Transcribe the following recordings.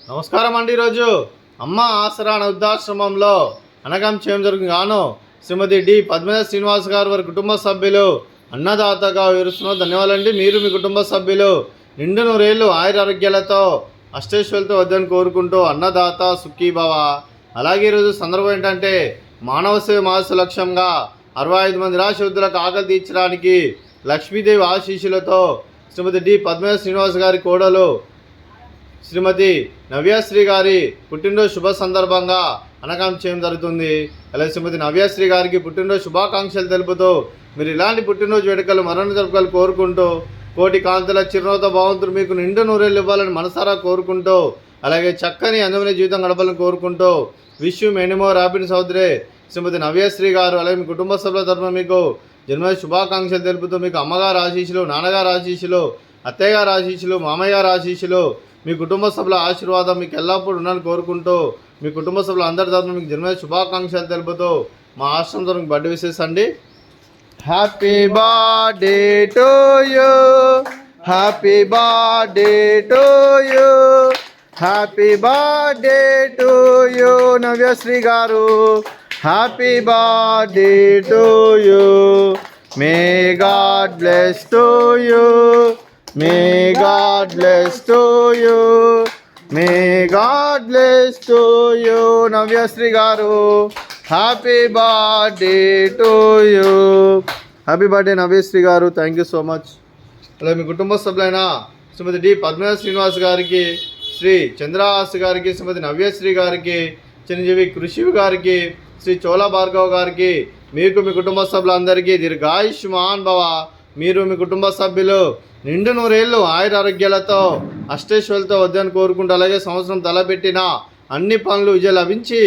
నమస్కారం అండి. ఈరోజు అమ్మ ఆసరా వృద్ధాశ్రమంలో అనగం చేయడం జరుగుతుంది గాను శ్రీమతి డి పద్మజ శ్రీనివాస్ గారు వారి కుటుంబ సభ్యులు అన్నదాతగా వివరిస్తున్నారు. ధన్యవాదాలండి. మీరు మీ కుటుంబ సభ్యులు నిండు నూరేళ్లు ఆయురారోగ్యాలతో అష్టైశ్వర్యాలతో వద్దని కోరుకుంటూ అన్నదాత సుఖీభవ. అలాగే ఈరోజు సందర్భం ఏంటంటే మానవ సేవ మాస లక్ష్యంగా 65 మంది రాష్ట్ర వృద్ధులకు ఆకలి తీర్చడానికి లక్ష్మీదేవి ఆశీస్సులతో శ్రీమతి డి పద్మజ శ్రీనివాస్ గారి కోడలు శ్రీమతి నవ్యశ్రీ గారి పుట్టినరోజు శుభ సందర్భంగా అనగం చేయడం జరుగుతుంది. అలాగే శ్రీమతి నవ్యశ్రీ గారికి పుట్టినరోజు శుభాకాంక్షలు తెలుపుతూ మీరు ఇలాంటి పుట్టినరోజు వేడుకలు మరణ జరుపుకలు కోరుకుంటూ కోటి కాంతుల చిరునవ్వుతో భగవంతుడు మీకు నిండు నూరేళ్ళు ఇవ్వాలని మనసారా కోరుకుంటూ అలాగే చక్కని అందమైన జీవితం గడపాలని కోరుకుంటూ wish you many more happiness అవుతురే శ్రీమతి నవ్యశ్రీ గారు అలాగే మీ కుటుంబ సభ్యుల తరఫున మీకు జన్మదిన శుభాకాంక్షలు తెలుపుతూ మీకు అమ్మగారు ఆశీస్సులు, నాన్నగారు ఆశీస్సులు, అత్తయ్య గారు ఆశీస్సులు, మామయ్య గారు ఆశీస్సులు, మీ కుటుంబ సభ్యుల ఆశీర్వాదం మీకు ఎల్లప్పుడూ ఉండాలని కోరుకుంటూ మీ కుటుంబ సభ్యులు అందరి తరఫున మీకు జన్మదిన శుభాకాంక్షలు తెలుపుతూ మా ఆశ్రమం తరఫున బర్త్డే విషెస్ అండి. Happy birthday to you, happy birthday to you, happy birthday to you Navyasri గారు, happy birthday to you. May God bless to you, may God bless to you, may God bless to you Navyasri గారు, happy birthday to you. Happy birthday Navyasri గారు. Thank you so much. అలాగే మీ కుటుంబ సభ్యులైన Shrimati D Padmaja Srinivas గారికి, శ్రీ చంద్రహాస్ గారికి, శ్రీమతి నవ్యశ్రీ గారికి, చిరంజీవి కృషి గారికి, శ్రీ చోళ భార్గవ్ గారికి, మీకు మీ కుటుంబ సభ్యులందరికీ దీర్ఘాయుష్మాన్ భవ. మీరు మీ కుటుంబ సభ్యులు నిండు నూరేళ్ళు ఆయురారోగ్యాలతో అష్టైశ్వర్యాలతో వద్దని కోరుకుంటూ అలాగే సంవత్సరం తలపెట్టిన అన్ని పనులు విజయం లభించి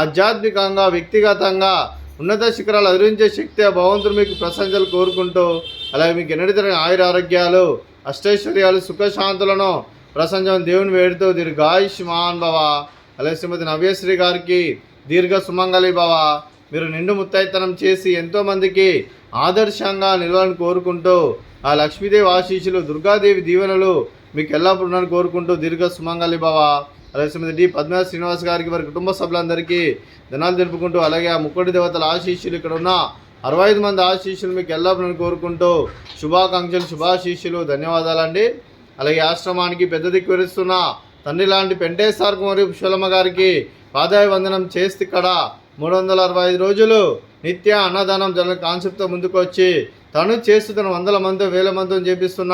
ఆధ్యాత్మికంగా వ్యక్తిగతంగా ఉన్నత శిఖరాలు అధిరించే శక్తి భగవంతుడు మీకు ప్రశంసలు కోరుకుంటూ అలాగే మీకు ఎన్నడతరని ఆయురారోగ్యాలు అష్టైశ్వర్యాలు సుఖశాంతులను ప్రశంసం దేవుని వేడుతూ దీర్ఘాయుష్మాన్ భవ. అలాగే శ్రీమతి నవ్యశ్రీ గారికి దీర్ఘ సుమంగళి భవ. మీరు నిండు ముత్తైతనం చేసి ఎంతోమందికి ఆదర్శంగా నిలవాలని కోరుకుంటూ ఆ లక్ష్మీదేవి ఆశీస్సులు, దుర్గాదేవి దీవెనలు మీకు ఎల్లప్పుడూ ఉన్నారని కోరుకుంటూ దీర్ఘ సుమంగళి భవ. అలాగే శ్రీమతి డి పద్మజ శ్రీనివాస్ గారికి వారి కుటుంబ సభ్యులందరికీ ధనాలు తెలుపుకుంటూ అలాగే ఆ ముక్కోటి దేవతల ఆశీస్సులు, ఇక్కడ ఉన్న 65 మంది ఆశీస్సులు మీకు ఎల్లప్పుడూ కోరుకుంటూ శుభాకాంక్షలు, శుభాశీస్సులు, ధన్యవాదాలండి. అలాగే ఆశ్రమానికి పెద్ద దిక్కు విరుస్తున్న తండ్రి లాంటి పెంటేశ్వర్ మరియు పుష్పలమ్మ గారికి పాదాయ వందనం చేస్తే ఇక్కడ 365 రోజులు నిత్య అన్నదానం జన కాన్సెప్ట్తో ముందుకు వచ్చి తను చేస్తున్న 100 మంది 1000 మందితో చేపిస్తున్న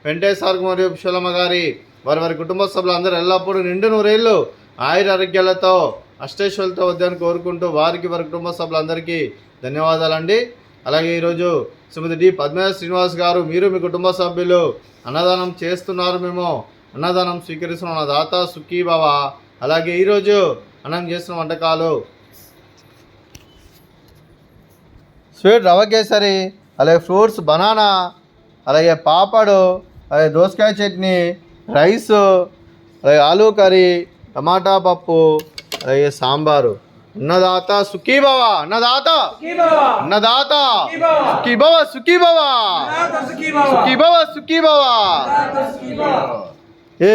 వెంకటేశ్వర మరియు పుష్పలమ్మ గారి వారి కుటుంబ సభ్యులు అందరూ ఎల్లప్పుడూ నిండు నూరేళ్ళు ఆయురారోగ్యాలతో అష్టైశ్వర్యాలతో వద్దని కోరుకుంటూ వారికి వారి కుటుంబ సభ్యులందరికీ ధన్యవాదాలండి. అలాగే ఈరోజు శ్రీమతి డి పద్మజ శ్రీనివాస్ గారు మీరు మీ కుటుంబ సభ్యులు అన్నదానం చేస్తున్నారు, మేము అన్నదానం స్వీకరిస్తున్నాం, అన్నదాత సుఖీభవ. అలాగే ఈరోజు అన్నం చేస్తున్న వంటకాలు స్వీట్ రవ కేసరి, అలాగే ఫ్రూట్స్ బనానా, అలాగే పాపడు, అలాగే దోసకాయ చట్నీ, రైసు, అలాగే ఆలూ కర్రీ, టమాటా పప్పు, అలాగే సాంబారు. అన్నదాత సుఖీభవ, అన్నదాత అన్నదాత సుఖీభవ, సుఖీభవ, సుఖీభవ, సుఖీభవ. ఏ